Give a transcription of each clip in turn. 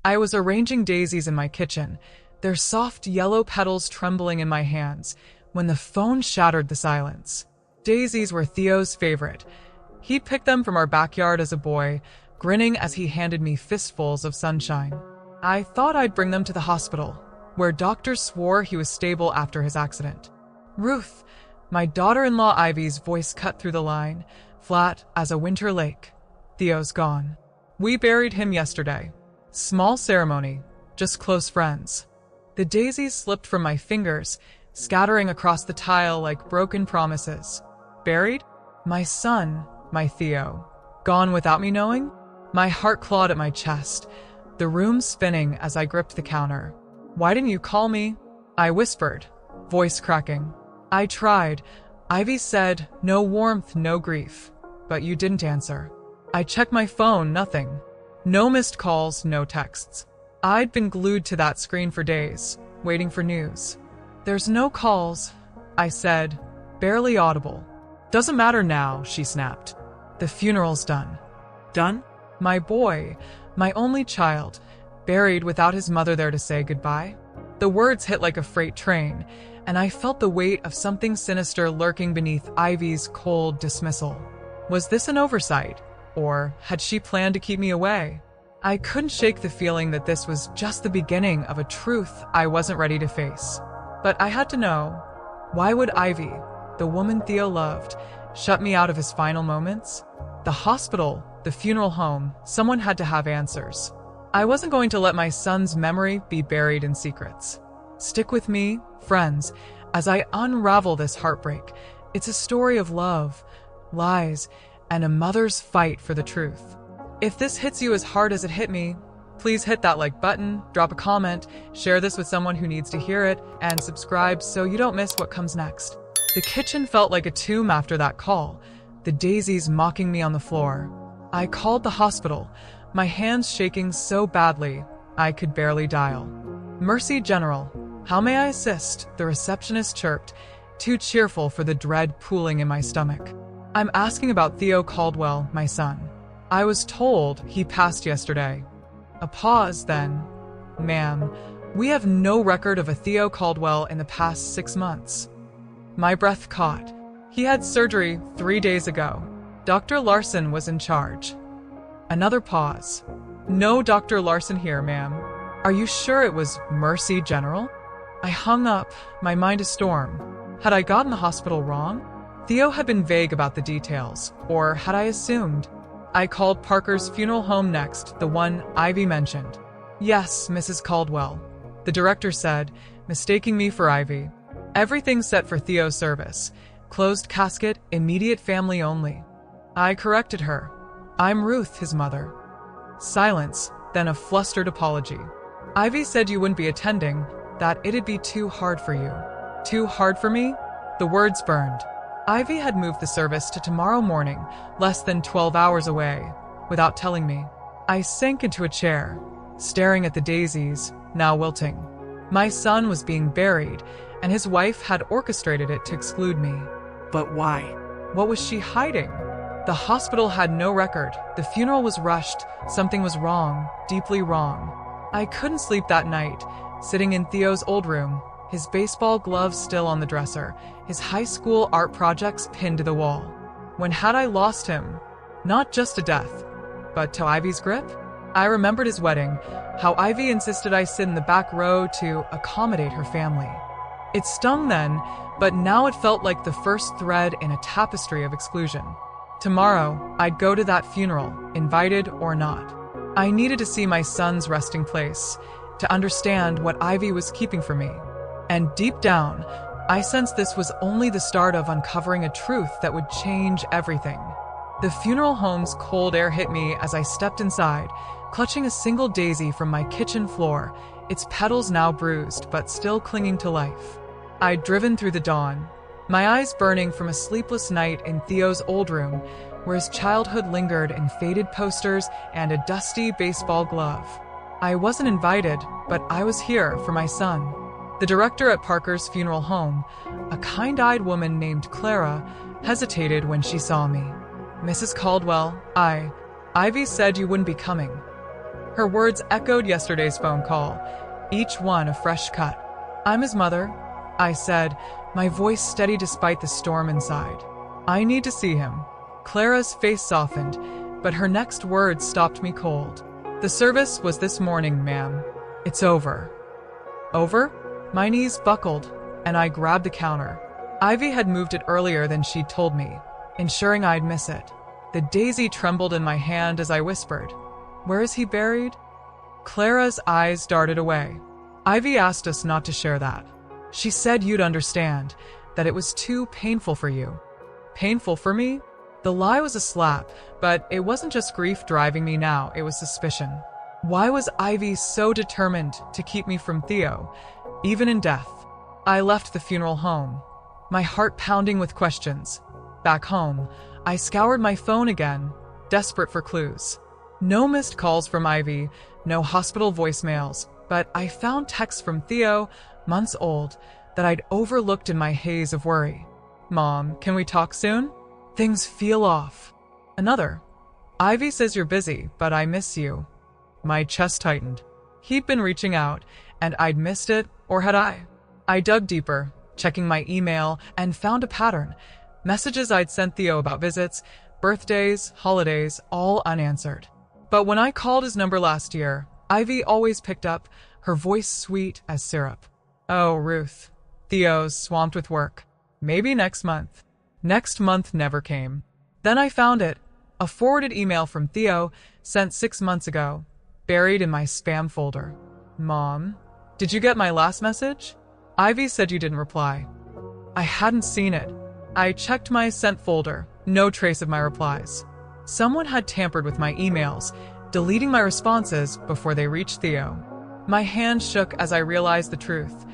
I was arranging daisies in my kitchen, their soft yellow petals trembling in my hands, when the phone shattered the silence. Daisies were Theo's favorite. He picked them from our backyard as a boy, grinning as he handed me fistfuls of sunshine. I thought I'd bring them to the hospital, where doctors swore he was stable after his accident. Ruth, my daughter-in-law Ivy's voice cut through the line, flat as a winter lake. Theo's gone. We buried him yesterday. Small ceremony, just close friends. The daisies slipped from my fingers, scattering across the tile like broken promises. Buried? My son, my Theo. Gone without me knowing? My heart clawed at my chest, the room spinning as I gripped the counter. Why didn't you call me? I whispered, voice cracking. I tried. Ivy said, no warmth, no grief. But you didn't answer. I checked my phone, nothing. No missed calls, no texts. I'd been glued to that screen for days, waiting for news. There's no calls, I said, barely audible. Doesn't matter now, she snapped. The funeral's done. Done? My boy, my only child, buried without his mother there to say goodbye. The words hit like a freight train, and I felt the weight of something sinister lurking beneath Ivy's cold dismissal. Was this an oversight, or had she planned to keep me away? I couldn't shake the feeling that this was just the beginning of a truth I wasn't ready to face. But I had to know, why would Ivy, the woman Theo loved, shut me out of his final moments? The hospital, the funeral home, someone had to have answers. I wasn't going to let my son's memory be buried in secrets. Stick with me, friends, as I unravel this heartbreak. It's a story of love, lies, and a mother's fight for the truth. If this hits you as hard as it hit me, please hit that like button, drop a comment, share this with someone who needs to hear it, and subscribe so you don't miss what comes next. The kitchen felt like a tomb after that call, the daisies mocking me on the floor. I called the hospital, my hands shaking so badly I could barely dial. Mercy General, how may I assist? The receptionist chirped, too cheerful for the dread pooling in my stomach. I'm asking about Theo Caldwell, my son. I was told he passed yesterday. A pause, then. Ma'am, we have no record of a Theo Caldwell in the past 6 months. My breath caught. He had surgery 3 days ago. Dr. Larson was in charge. Another pause. No Dr. Larson here, ma'am. Are you sure it was Mercy General? I hung up, my mind a storm. Had I gotten the hospital wrong? Theo had been vague about the details, or had I assumed? I called Parker's funeral home next, the one Ivy mentioned. Yes, Mrs. Caldwell, the director said, mistaking me for Ivy. Everything's set for Theo's service. Closed casket, immediate family only. I corrected her. I'm Ruth, his mother. Silence, then a flustered apology. Ivy said you wouldn't be attending, that it'd be too hard for you. Too hard for me? The words burned. Ivy had moved the service to tomorrow morning, less than 12 hours away, without telling me. I sank into a chair, staring at the daisies, now wilting. My son was being buried, and his wife had orchestrated it to exclude me. But why? What was she hiding? The hospital had no record. The funeral was rushed. Something was wrong, deeply wrong. I couldn't sleep that night, sitting in Theo's old room, his baseball gloves still on the dresser, his high school art projects pinned to the wall. When had I lost him? Not just to death, but to Ivy's grip? I remembered his wedding, how Ivy insisted I sit in the back row to accommodate her family. It stung then, but now it felt like the first thread in a tapestry of exclusion. Tomorrow, I'd go to that funeral, invited or not. I needed to see my son's resting place, to understand what Ivy was keeping from me. And deep down, I sensed this was only the start of uncovering a truth that would change everything. The funeral home's cold air hit me as I stepped inside, clutching a single daisy from my kitchen floor, its petals now bruised but still clinging to life. I'd driven through the dawn, my eyes burning from a sleepless night in Theo's old room, where his childhood lingered in faded posters and a dusty baseball glove. I wasn't invited, but I was here for my son. The director at Parker's funeral home, a kind-eyed woman named Clara, hesitated when she saw me. Mrs. Caldwell, Ivy said you wouldn't be coming. Her words echoed yesterday's phone call, each one a fresh cut. "I'm his mother," I said, my voice steady despite the storm inside. "I need to see him." Clara's face softened, but her next words stopped me cold. "The service was this morning, ma'am. It's over." Over? My knees buckled, and I grabbed the counter. Ivy had moved it earlier than she'd told me, ensuring I'd miss it. The daisy trembled in my hand as I whispered, "Where is he buried?" Clara's eyes darted away. "Ivy asked us not to share that. She said you'd understand, that it was too painful for you." Painful for me? The lie was a slap, but it wasn't just grief driving me now, it was suspicion. Why was Ivy so determined to keep me from Theo, even in death? I left the funeral home, my heart pounding with questions. Back home, I scoured my phone again, desperate for clues. No missed calls from Ivy, no hospital voicemails, but I found texts from Theo, months old, that I'd overlooked in my haze of worry. "Mom, can we talk soon? Things feel off." Another. "Ivy says you're busy, but I miss you." My chest tightened. He'd been reaching out, and I'd missed it, or had I? I dug deeper, checking my email, and found a pattern. Messages I'd sent Theo about visits, birthdays, holidays, all unanswered. But when I called his number last year, Ivy always picked up, her voice sweet as syrup. "Oh, Ruth. Theo's swamped with work. Maybe next month." Next month never came. Then I found it, a forwarded email from Theo, sent 6 months ago, buried in my spam folder. "Mom, did you get my last message? Ivy said you didn't reply." I hadn't seen it. I checked my sent folder, no trace of my replies. Someone had tampered with my emails, deleting my responses before they reached Theo. My hand shook as I realized the truth.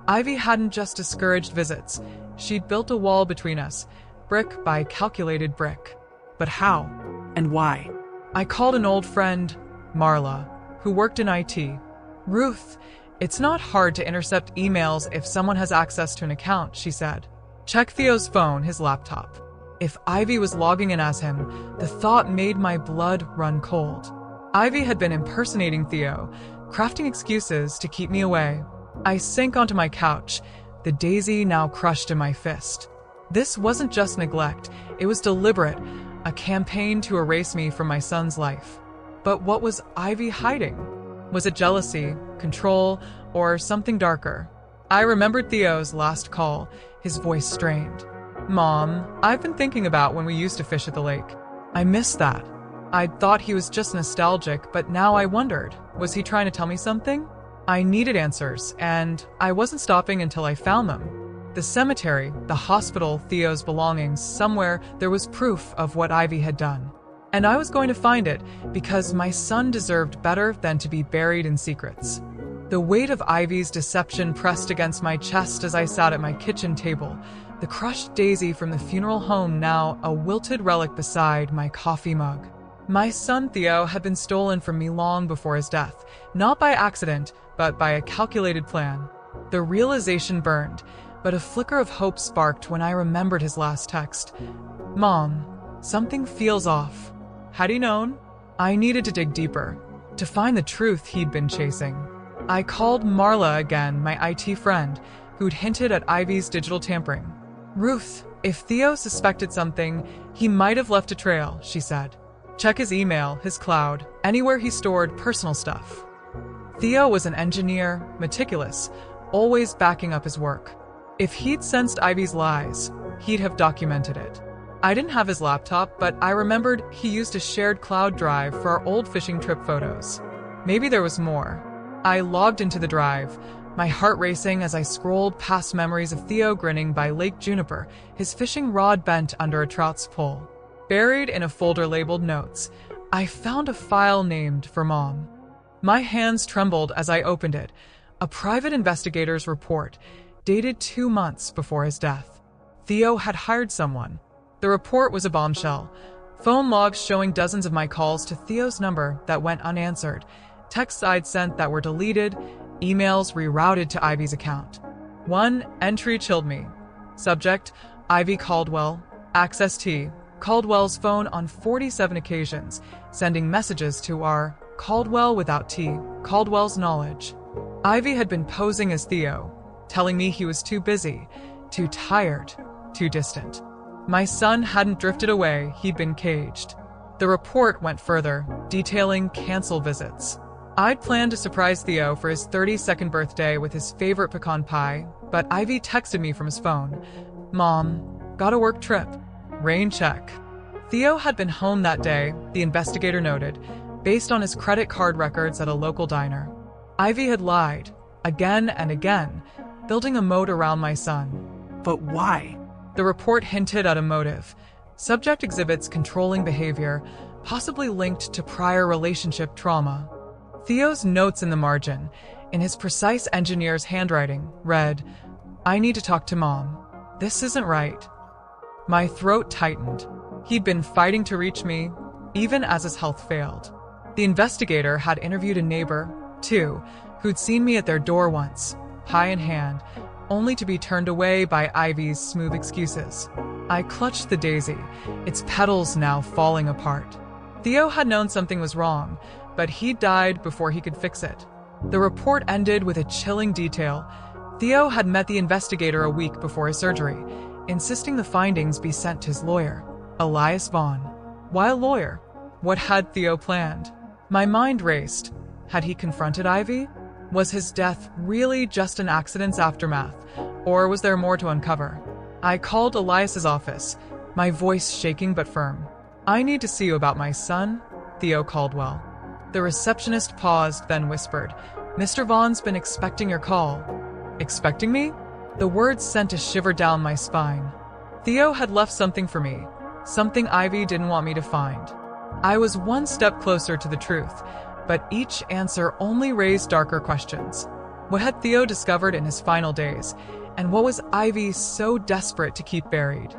Ivy hadn't just discouraged visits. She'd built a wall between us, brick by calculated brick. But how? And why? I called an old friend, Marla, who worked in IT. "Ruth, it's not hard to intercept emails if someone has access to an account," she said. "Check Theo's phone, his laptop." If Ivy was logging in as him, the thought made my blood run cold. Ivy had been impersonating Theo, crafting excuses to keep me away. I sank onto my couch, the daisy now crushed in my fist. This wasn't just neglect, it was deliberate, a campaign to erase me from my son's life. But what was Ivy hiding? Was it jealousy, control, or something darker? I remembered Theo's last call, his voice strained. "Mom, I've been thinking about when we used to fish at the lake. I miss that." I'd thought he was just nostalgic, but now I wondered, was he trying to tell me something? I needed answers, and I wasn't stopping until I found them. The cemetery, the hospital, Theo's belongings, somewhere there was proof of what Ivy had done. And I was going to find it because my son deserved better than to be buried in secrets. The weight of Ivy's deception pressed against my chest as I sat at my kitchen table, the crushed daisy from the funeral home now a wilted relic beside my coffee mug. My son Theo had been stolen from me long before his death, not by accident, but by a calculated plan. The realization burned, but a flicker of hope sparked when I remembered his last text. "Mom, something feels off." Had he known? I needed to dig deeper, to find the truth he'd been chasing. I called Marla again, my IT friend, who'd hinted at Ivy's digital tampering. "Ruth, if Theo suspected something, he might have left a trail," she said. "Check his email, his cloud, anywhere he stored personal stuff." Theo was an engineer, meticulous, always backing up his work. If he'd sensed Ivy's lies, he'd have documented it. I didn't have his laptop, but I remembered he used a shared cloud drive for our old fishing trip photos. Maybe there was more. I logged into the drive, my heart racing as I scrolled past memories of Theo grinning by Lake Juniper, his fishing rod bent under a trout's pull. Buried in a folder labeled Notes, I found a file named for Mom. My hands trembled as I opened it, a private investigator's report, dated 2 months before his death. Theo had hired someone. The report was a bombshell. Phone logs showing dozens of my calls to Theo's number that went unanswered, texts I'd sent that were deleted, emails rerouted to Ivy's account. One entry chilled me. Subject, Ivy Caldwell. Access T. Caldwell's phone on 47 occasions, sending messages to our Caldwell without T, Caldwell's knowledge. Ivy had been posing as Theo, telling me he was too busy, too tired, too distant. My son hadn't drifted away, he'd been caged. The report went further, detailing cancel visits. I'd planned to surprise Theo for his 32nd birthday with his favorite pecan pie, but Ivy texted me from his phone. "Mom, got a work trip. Rain check." Theo had been home that day, the investigator noted, based on his credit card records at a local diner. Ivy had lied, again and again, building a moat around my son. But why? The report hinted at a motive. Subject exhibits controlling behavior, possibly linked to prior relationship trauma. Theo's notes in the margin, in his precise engineer's handwriting, read, "I need to talk to Mom. This isn't right." My throat tightened. He'd been fighting to reach me, even as his health failed. The investigator had interviewed a neighbor, too, who'd seen me at their door once, pie in hand, only to be turned away by Ivy's smooth excuses. I clutched the daisy, its petals now falling apart. Theo had known something was wrong, but he died before he could fix it. The report ended with a chilling detail. Theo had met the investigator a week before his surgery, insisting the findings be sent to his lawyer, Elias Vaughn. Why a lawyer? What had Theo planned? My mind raced. Had he confronted Ivy? Was his death really just an accident's aftermath, or was there more to uncover? I called Elias's office, my voice shaking but firm. "I need to see you about my son, Theo Caldwell." The receptionist paused, then whispered, "Mr. Vaughn's been expecting your call." Expecting me? The words sent a shiver down my spine. Theo had left something for me, something Ivy didn't want me to find. I was one step closer to the truth, but each answer only raised darker questions. What had Theo discovered in his final days, and what was Ivy so desperate to keep buried?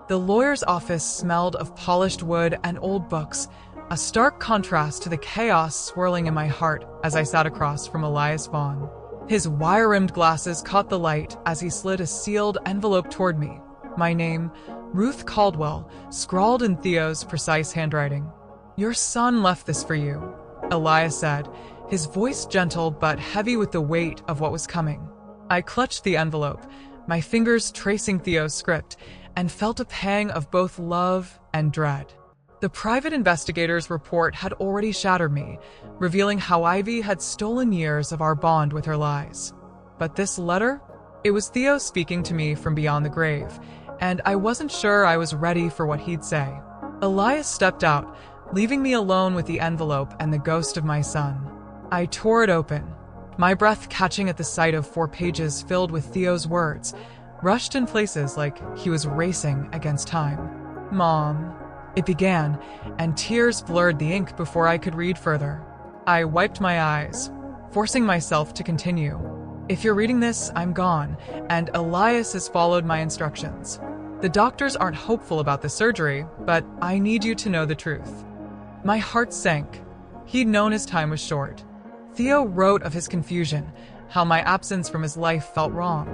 The lawyer's office smelled of polished wood and old books, a stark contrast to the chaos swirling in my heart as I sat across from Elias Vaughn. His wire-rimmed glasses caught the light as he slid a sealed envelope toward me. My name, Ruth Caldwell, scrawled in Theo's precise handwriting. "Your son left this for you," Elias said, his voice gentle but heavy with the weight of what was coming. I clutched the envelope, my fingers tracing Theo's script, and felt a pang of both love and dread. The private investigator's report had already shattered me, revealing how Ivy had stolen years of our bond with her lies. But this letter? It was Theo speaking to me from beyond the grave, and I wasn't sure I was ready for what he'd say. Elias stepped out, leaving me alone with the envelope and the ghost of my son. I tore it open, my breath catching at the sight of 4 pages filled with Theo's words, rushed in places like he was racing against time. "Mom," it began, and tears blurred the ink before I could read further. I wiped my eyes, forcing myself to continue. "If you're reading this, I'm gone, and Elias has followed my instructions. The doctors aren't hopeful about the surgery, but I need you to know the truth." My heart sank. He'd known his time was short. Theo wrote of his confusion, how my absence from his life felt wrong,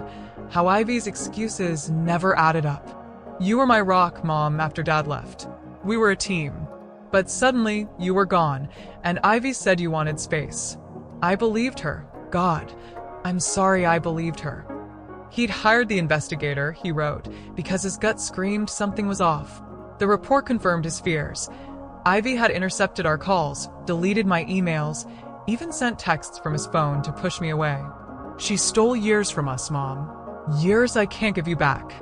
how Ivy's excuses never added up. "You were my rock, Mom, after Dad left. We were a team. But suddenly, you were gone, and Ivy said you wanted space. I believed her. God, I'm sorry I believed her." He'd hired the investigator, he wrote, because his gut screamed something was off. The report confirmed his fears. Ivy had intercepted our calls, deleted my emails, even sent texts from his phone to push me away. "She stole years from us, Mom. Years I can't give you back."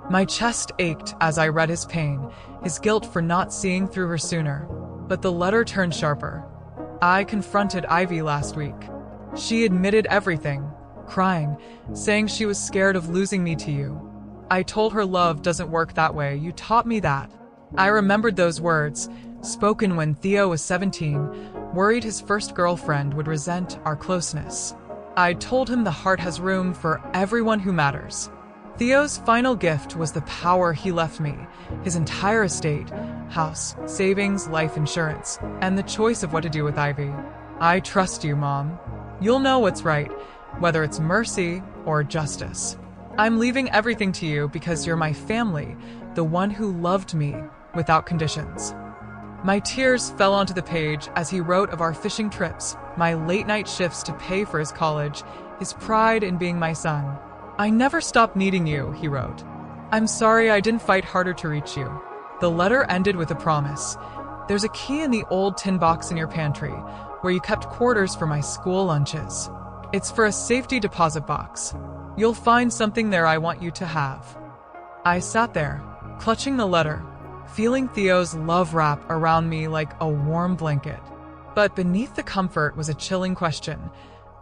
My chest ached as I read his pain, his guilt for not seeing through her sooner. But the letter turned sharper. I confronted Ivy last week. She admitted everything, crying, saying she was scared of losing me to you. I told her love doesn't work that way. You taught me that. I remembered those words, spoken when Theo was 17, worried his first girlfriend would resent our closeness. I told him the heart has room for everyone who matters. Theo's final gift was the power he left me, his entire estate, house, savings, life insurance, and the choice of what to do with Ivy. I trust you, Mom. You'll know what's right, whether it's mercy or justice. I'm leaving everything to you because you're my family, the one who loved me without conditions. My tears fell onto the page as he wrote of our fishing trips, my late-night shifts to pay for his college, his pride in being my son. "I never stopped needing you," he wrote. "I'm sorry I didn't fight harder to reach you." The letter ended with a promise. "There's a key in the old tin box in your pantry, where you kept quarters for my school lunches. It's for a safety deposit box. You'll find something there I want you to have." I sat there, clutching the letter, feeling Theo's love wrap around me like a warm blanket. But beneath the comfort was a chilling question.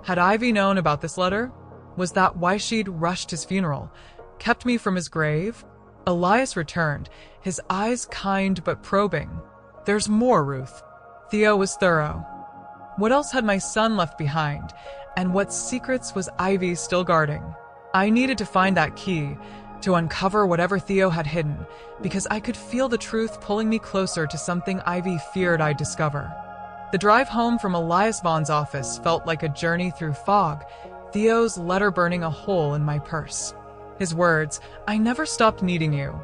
Had Ivy known about this letter? Was that why she'd rushed his funeral, kept me from his grave? Elias returned, his eyes kind but probing. "There's more, Ruth." Theo was thorough. What else had my son left behind? And what secrets was Ivy still guarding? I needed to find that key, to uncover whatever Theo had hidden, because I could feel the truth pulling me closer to something Ivy feared I'd discover. The drive home from Elias Vaughn's office felt like a journey through fog, Theo's letter burning a hole in my purse. His words, "I never stopped needing you,"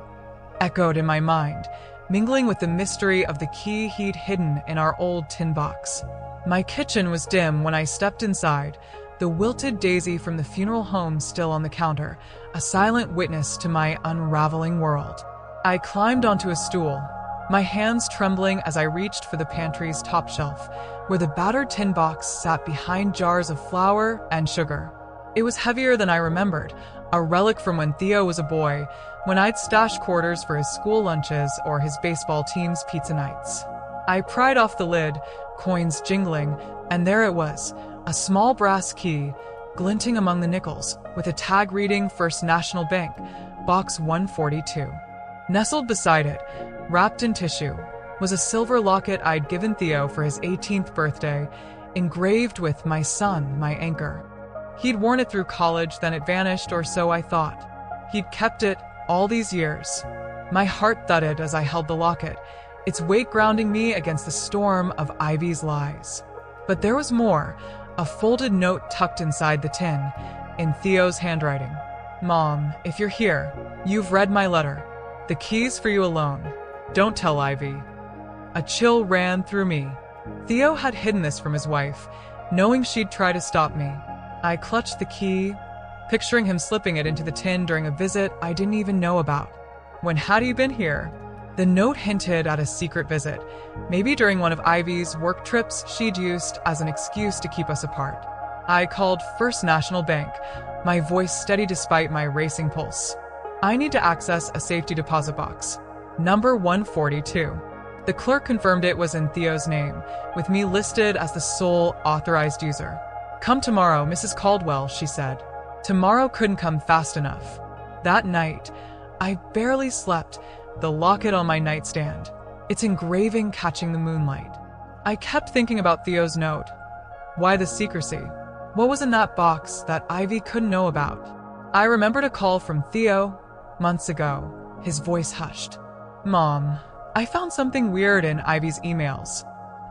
echoed in my mind, mingling with the mystery of the key he'd hidden in our old tin box. My kitchen was dim when I stepped inside, the wilted daisy from the funeral home still on the counter, a silent witness to my unraveling world. I climbed onto a stool, my hands trembling as I reached for the pantry's top shelf, where the battered tin box sat behind jars of flour and sugar. It was heavier than I remembered, a relic from when Theo was a boy, when I'd stashed quarters for his school lunches or his baseball team's pizza nights. I pried off the lid, coins jingling, and there it was, a small brass key, glinting among the nickels, with a tag reading First National Bank, Box 142. Nestled beside it, wrapped in tissue, was a silver locket I'd given Theo for his 18th birthday, engraved with "My son, my anchor." He'd worn it through college, then it vanished, or so I thought. He'd kept it all these years. My heart thudded as I held the locket, its weight grounding me against the storm of Ivy's lies. But there was more, a folded note tucked inside the tin, in Theo's handwriting. "Mom, if you're here, you've read my letter. The key's for you alone. Don't tell Ivy." A chill ran through me. Theo had hidden this from his wife, knowing she'd try to stop me. I clutched the key, picturing him slipping it into the tin during a visit I didn't even know about. When had he been here? The note hinted at a secret visit, maybe during one of Ivy's work trips she'd used as an excuse to keep us apart. I called First National Bank, my voice steady despite my racing pulse. "I need to access a safety deposit box. Number 142. The clerk confirmed it was in Theo's name, with me listed as the sole authorized user. "Come tomorrow, Mrs. Caldwell," she said. Tomorrow couldn't come fast enough. That night, I barely slept, the locket on my nightstand, its engraving catching the moonlight. I kept thinking about Theo's note. Why the secrecy? What was in that box that Ivy couldn't know about? I remembered a call from Theo months ago, his voice hushed. "Mom, I found something weird in Ivy's emails.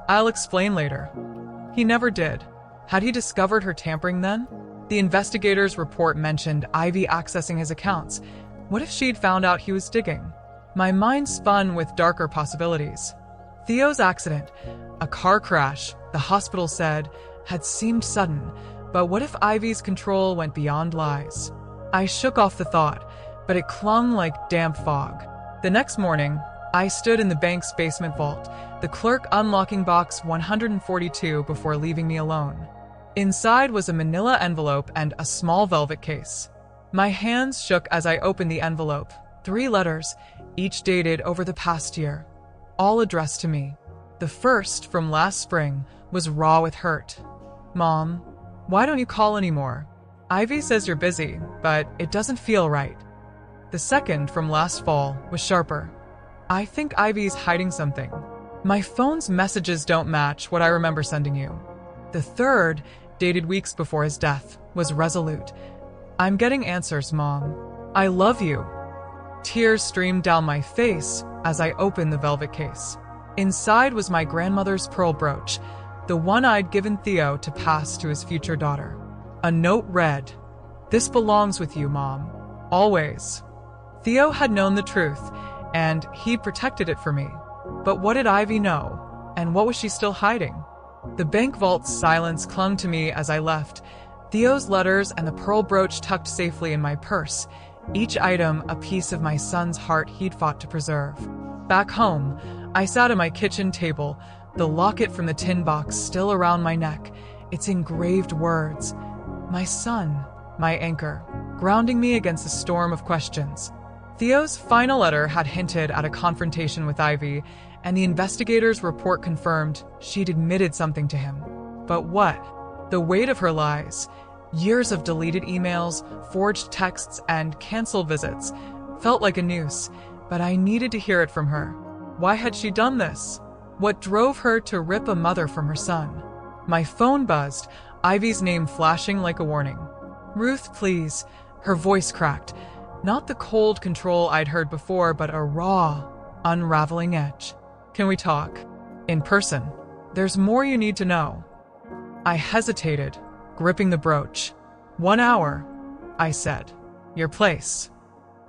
I'll explain later." He never did. Had he discovered her tampering then? The investigator's report mentioned Ivy accessing his accounts. What if she'd found out he was digging? My mind spun with darker possibilities. Theo's accident, a car crash, the hospital said, had seemed sudden, but what if Ivy's control went beyond lies? I shook off the thought, but it clung like damp fog. The next morning, I stood in the bank's basement vault, the clerk unlocking box 142 before leaving me alone. Inside was a manila envelope and a small velvet case. My hands shook as I opened the envelope. 3 letters, each dated over the past year, all addressed to me. The first, from last spring, was raw with hurt. "Mom, why don't you call anymore? Ivy says you're busy, but it doesn't feel right." The second, from last fall, was sharper. "I think Ivy's hiding something. My phone's messages don't match what I remember sending you." The third, dated weeks before his death, was resolute. "I'm getting answers, Mom. I love you." Tears streamed down my face as I opened the velvet case. Inside was my grandmother's pearl brooch, the one I'd given Theo to pass to his future daughter. A note read, "This belongs with you, Mom. Always." Theo had known the truth, and he'd protected it for me. But what did Ivy know? And what was she still hiding? The bank vault's silence clung to me as I left, Theo's letters and the pearl brooch tucked safely in my purse, each item a piece of my son's heart he'd fought to preserve. Back home, I sat at my kitchen table, the locket from the tin box still around my neck, its engraved words. My son, my anchor, grounding me against a storm of questions. Theo's final letter had hinted at a confrontation with Ivy, and the investigator's report confirmed she'd admitted something to him. But what? The weight of her lies, years of deleted emails, forged texts, and canceled visits, felt like a noose, but I needed to hear it from her. Why had she done this? What drove her to rip a mother from her son? My phone buzzed, Ivy's name flashing like a warning. "Ruth, please." Her voice cracked. Not the cold control I'd heard before, but a raw, unraveling edge. "Can we talk? In person. There's more you need to know." I hesitated, gripping the brooch. "1 hour," I said. "Your place."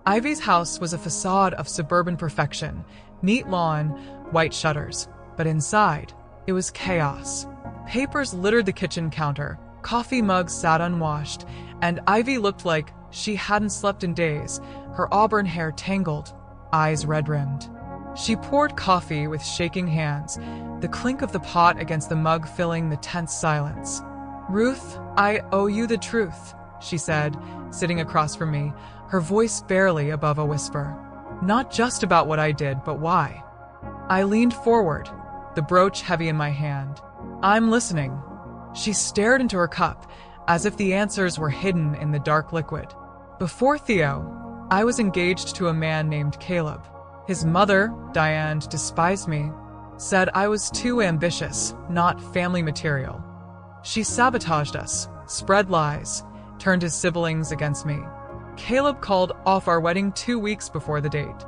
Ivy's house was a facade of suburban perfection, neat lawn, white shutters. But inside, it was chaos. Papers littered the kitchen counter, coffee mugs sat unwashed, and Ivy looked like she hadn't slept in days, her auburn hair tangled, eyes red-rimmed. She poured coffee with shaking hands, the clink of the pot against the mug filling the tense silence. "Ruth, I owe you the truth," she said, sitting across from me, her voice barely above a whisper. "Not just about what I did, but why." I leaned forward, the brooch heavy in my hand. "I'm listening." She stared into her cup, as if the answers were hidden in the dark liquid. Before Theo, I was engaged to a man named Caleb. His mother, Diane, despised me, said I was too ambitious, not family material. She sabotaged us, spread lies, turned his siblings against me. Caleb called off our wedding 2 weeks before the date.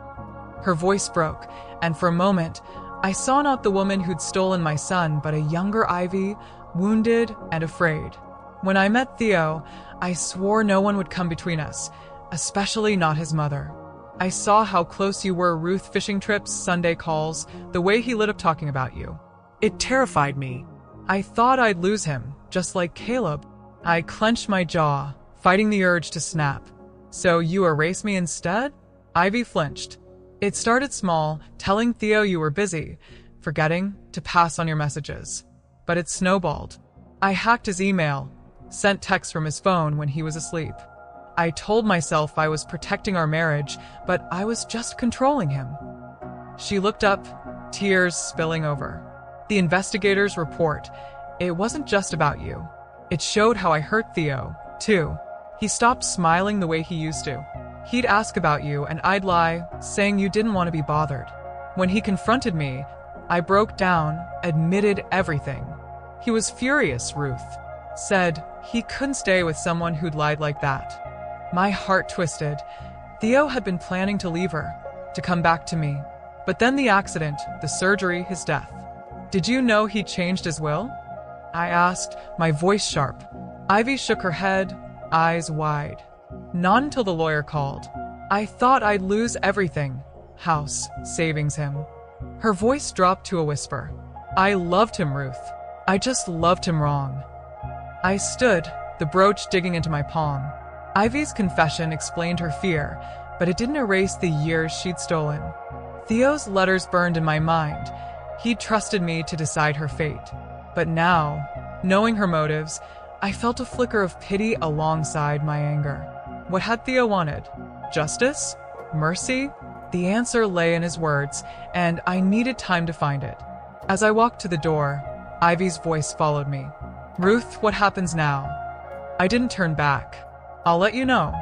Her voice broke, and for a moment, I saw not the woman who'd stolen my son, but a younger Ivy, wounded and afraid. When I met Theo, I swore no one would come between us, especially not his mother. I saw how close you were, Ruth, fishing trips, Sunday calls, the way he lit up talking about you. It terrified me. I thought I'd lose him, just like Caleb. I clenched my jaw, fighting the urge to snap. "So you erase me instead?" Ivy flinched. "It started small, telling Theo you were busy, forgetting to pass on your messages. But it snowballed. I hacked his email, sent texts from his phone when he was asleep. I told myself I was protecting our marriage, but I was just controlling him." She looked up, tears spilling over. "The investigator's report, it wasn't just about you. It showed how I hurt Theo, too. He stopped smiling the way he used to. He'd ask about you, and I'd lie, saying you didn't want to be bothered. When he confronted me, I broke down, admitted everything. He was furious, Ruth. Said he couldn't stay with someone who'd lied like that." My heart twisted. Theo had been planning to leave her, to come back to me. But then the accident, the surgery, his death. "Did you know he changed his will?" I asked, my voice sharp. Ivy shook her head, eyes wide. "Not until the lawyer called. I thought I'd lose everything. House, savings, him." Her voice dropped to a whisper. "I loved him, Ruth. I just loved him wrong." I stood, the brooch digging into my palm. Ivy's confession explained her fear, but it didn't erase the years she'd stolen. Theo's letters burned in my mind. He'd trusted me to decide her fate. But now, knowing her motives, I felt a flicker of pity alongside my anger. What had Theo wanted? Justice? Mercy? The answer lay in his words, and I needed time to find it. As I walked to the door, Ivy's voice followed me. "Ruth, what happens now?" I didn't turn back. "I'll let you know."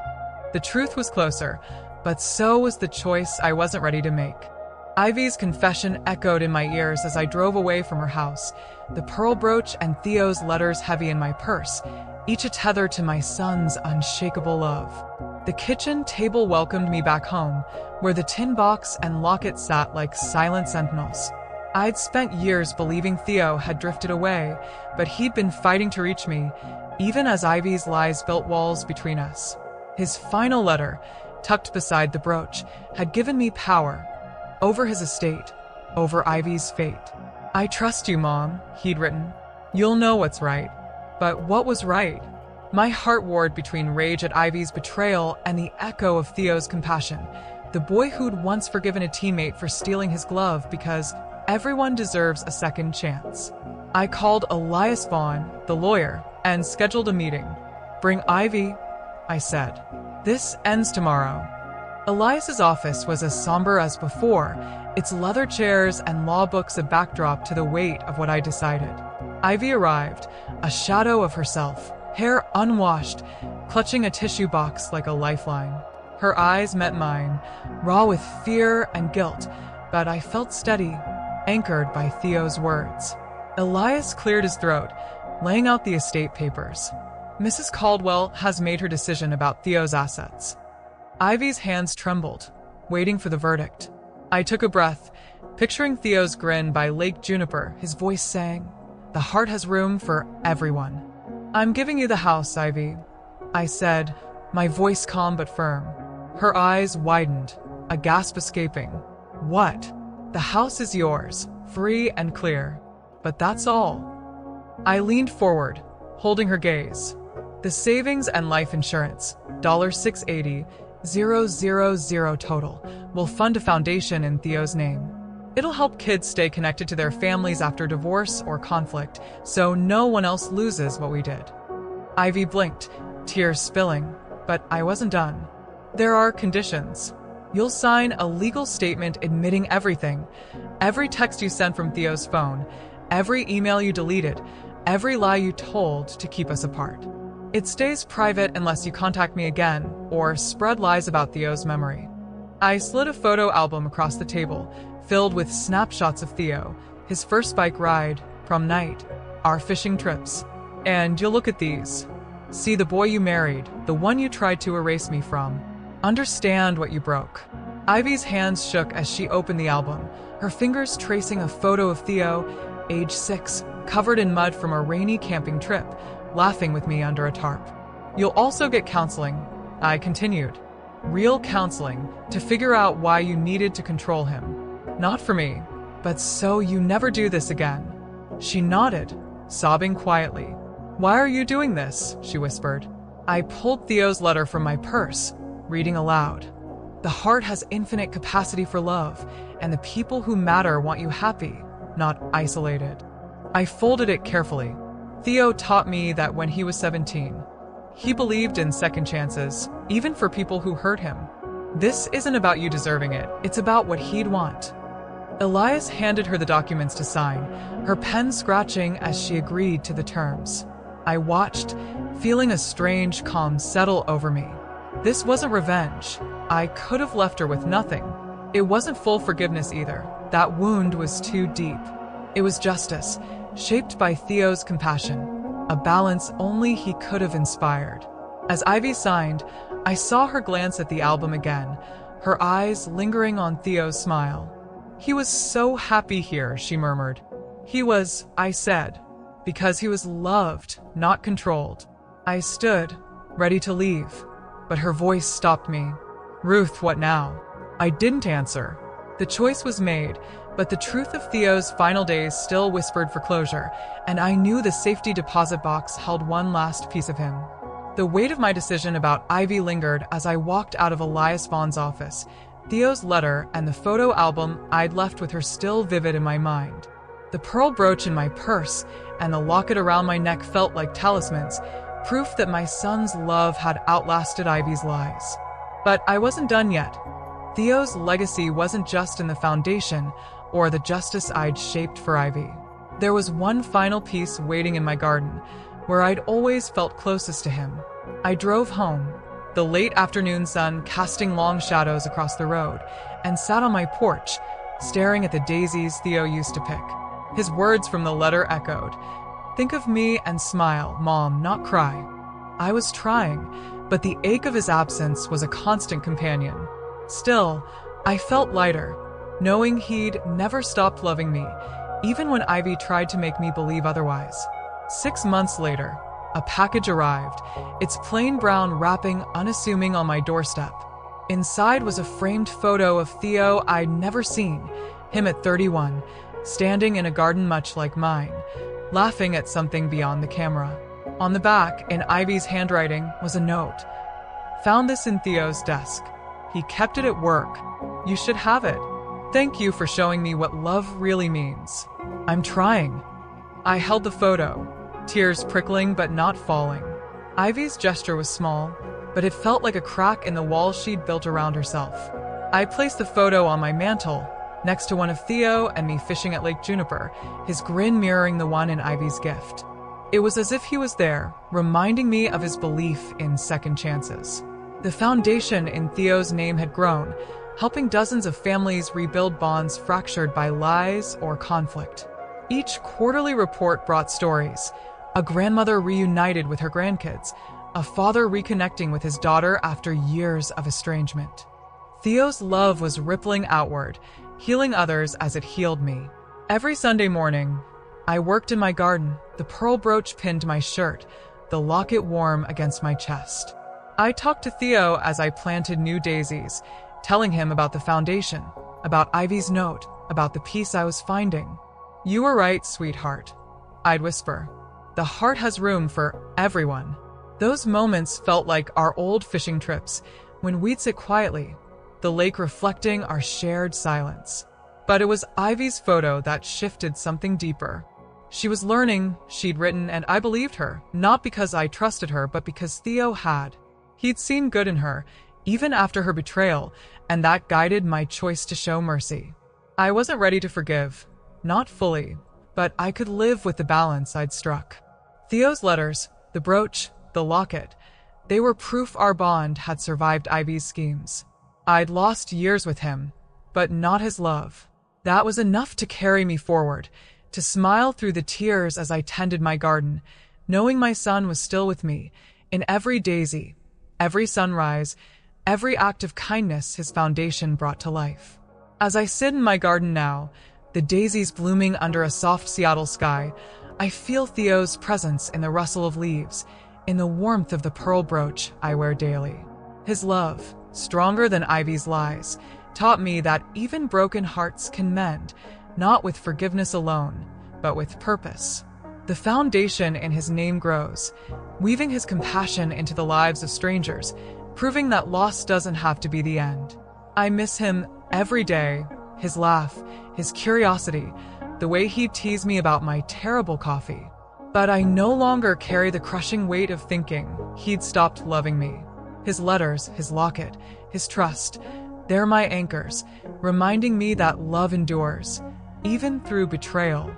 The truth was closer, but so was the choice I wasn't ready to make. Ivy's confession echoed in my ears as I drove away from her house, the pearl brooch and Theo's letters heavy in my purse, each a tether to my son's unshakable love. The kitchen table welcomed me back home, where the tin box and locket sat like silent sentinels. I'd spent years believing Theo had drifted away, but he'd been fighting to reach me, even as Ivy's lies built walls between us. His final letter, tucked beside the brooch, had given me power over his estate, over Ivy's fate. "I trust you, Mom," he'd written. "You'll know what's right." But what was right? My heart warred between rage at Ivy's betrayal and the echo of Theo's compassion, the boy who'd once forgiven a teammate for stealing his glove because everyone deserves a second chance. I called Elias Vaughn, the lawyer, and scheduled a meeting. "Bring Ivy," I said. "This ends tomorrow." Elias's office was as somber as before, its leather chairs and law books a backdrop to the weight of what I decided. Ivy arrived, a shadow of herself, hair unwashed, clutching a tissue box like a lifeline. Her eyes met mine, raw with fear and guilt, but I felt steady, anchored by Theo's words. Elias cleared his throat, laying out the estate papers. "Mrs. Caldwell has made her decision about Theo's assets." Ivy's hands trembled, waiting for the verdict. I took a breath, picturing Theo's grin by Lake Juniper, his voice saying, "The heart has room for everyone." "I'm giving you the house, Ivy," I said, my voice calm but firm. Her eyes widened, a gasp escaping. "What?" "The house is yours, free and clear. But that's all." I leaned forward, holding her gaze. "The savings and life insurance, $680,000 total, will fund a foundation in Theo's name. It'll help kids stay connected to their families after divorce or conflict, so no one else loses what we did." Ivy blinked, tears spilling, but I wasn't done. "There are conditions. You'll sign a legal statement admitting everything. Every text you sent from Theo's phone, every email you deleted, every lie you told to keep us apart. It stays private unless you contact me again or spread lies about Theo's memory." I slid a photo album across the table, filled with snapshots of Theo, his first bike ride, prom night, our fishing trips. "And you'll look at these. See the boy you married, the one you tried to erase me from. Understand what you broke." Ivy's hands shook as she opened the album, her fingers tracing a photo of Theo, age 6, covered in mud from a rainy camping trip, laughing with me under a tarp. "You'll also get counseling," I continued. "Real counseling to figure out why you needed to control him. Not for me, but so you never do this again." She nodded, sobbing quietly. "Why are you doing this?" she whispered. I pulled Theo's letter from my purse, reading aloud. "The heart has infinite capacity for love, and the people who matter want you happy, not isolated." I folded it carefully. "Theo taught me that when he was 17. He believed in second chances, even for people who hurt him. This isn't about you deserving it, it's about what he'd want." Elias handed her the documents to sign, her pen scratching as she agreed to the terms. I watched, feeling a strange calm settle over me. This wasn't revenge. I could have left her with nothing. It wasn't full forgiveness either. That wound was too deep. It was justice, shaped by Theo's compassion, a balance only he could have inspired. As Ivy signed, I saw her glance at the album again, her eyes lingering on Theo's smile. "He was so happy here," she murmured. "He was," I said, "because he was loved, not controlled." I stood, ready to leave, but her voice stopped me. "Ruth, what now?" I didn't answer. The choice was made, but the truth of Theo's final days still whispered for closure, and I knew the safety deposit box held one last piece of him. The weight of my decision about Ivy lingered as I walked out of Elias Vaughn's office, Theo's letter and the photo album I'd left with her still vivid in my mind. The pearl brooch in my purse and the locket around my neck felt like talismans, proof that my son's love had outlasted Ivy's lies. But I wasn't done yet. Theo's legacy wasn't just in the foundation or the justice I'd shaped for Ivy. There was one final piece waiting in my garden, where I'd always felt closest to him. I drove home, the late afternoon sun casting long shadows across the road, and sat on my porch, staring at the daisies Theo used to pick. His words from the letter echoed, "Think of me and smile, Mom, not cry." I was trying, but the ache of his absence was a constant companion. Still, I felt lighter, knowing he'd never stopped loving me, even when Ivy tried to make me believe otherwise. 6 months later, a package arrived, its plain brown wrapping unassuming on my doorstep. Inside was a framed photo of Theo I'd never seen, Him at 31, standing in a garden much like mine, laughing at something beyond the camera. On the back, in Ivy's handwriting, was a note. Found this in Theo's desk. He kept it at work. You should have it. Thank you for showing me what love really means. I'm trying. I held the photo, tears prickling but not falling. Ivy's gesture was small, but it felt like a crack in the wall she'd built around herself. I placed the photo on my mantle, next to one of Theo and me fishing at Lake Juniper, his grin mirroring the one in Ivy's gift. It was as if he was there, reminding me of his belief in second chances. The foundation in Theo's name had grown, helping dozens of families rebuild bonds fractured by lies or conflict. Each quarterly report brought stories: a grandmother reunited with her grandkids, a father reconnecting with his daughter after years of estrangement. Theo's love was rippling outward, healing others as it healed me. Every Sunday morning, I worked in my garden, the pearl brooch pinned to my shirt, the locket warm against my chest. I talked to Theo as I planted new daisies, telling him about the foundation, about Ivy's note, about the peace I was finding. You were right, sweetheart, I'd whisper. The heart has room for everyone. Those moments felt like our old fishing trips, when we'd sit quietly, the lake reflecting our shared silence. But it was Ivy's photo that shifted something deeper. She was learning, she'd written, and I believed her, not because I trusted her, but because Theo had. He'd seen good in her, even after her betrayal, and that guided my choice to show mercy. I wasn't ready to forgive, not fully, but I could live with the balance I'd struck. Theo's letters, the brooch, the locket, they were proof our bond had survived Ivy's schemes. I'd lost years with him, but not his love. That was enough to carry me forward, to smile through the tears as I tended my garden, knowing my son was still with me, in every daisy, every sunrise, every act of kindness his foundation brought to life. As I sit in my garden now, the daisies blooming under a soft Seattle sky, I feel Theo's presence in the rustle of leaves, in the warmth of the pearl brooch I wear daily. His love, stronger than Ivy's lies, taught me that even broken hearts can mend, not with forgiveness alone, but with purpose. The foundation in his name grows, weaving his compassion into the lives of strangers, proving that loss doesn't have to be the end. I miss him every day, his laugh, his curiosity, the way he'd tease me about my terrible coffee. But I no longer carry the crushing weight of thinking he'd stopped loving me. His letters, his locket, his trust, they're my anchors, reminding me that love endures, even through betrayal.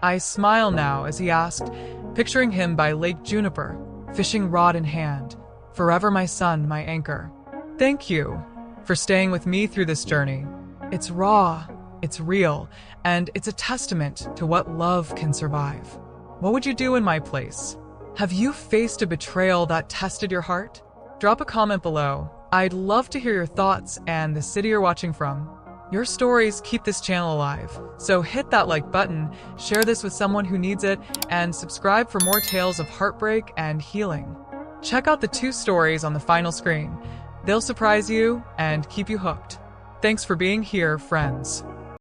I smile now as he asked, picturing him by Lake Juniper, fishing rod in hand, forever my son, my anchor. Thank you for staying with me through this journey. It's raw, it's real, and it's a testament to what love can survive. What would you do in my place? Have you faced a betrayal that tested your heart? Drop a comment below. I'd love to hear your thoughts and the city you're watching from. Your stories keep this channel alive, so hit that like button, share this with someone who needs it, and subscribe for more tales of heartbreak and healing. Check out the 2 stories on the final screen. They'll surprise you and keep you hooked. Thanks for being here, friends.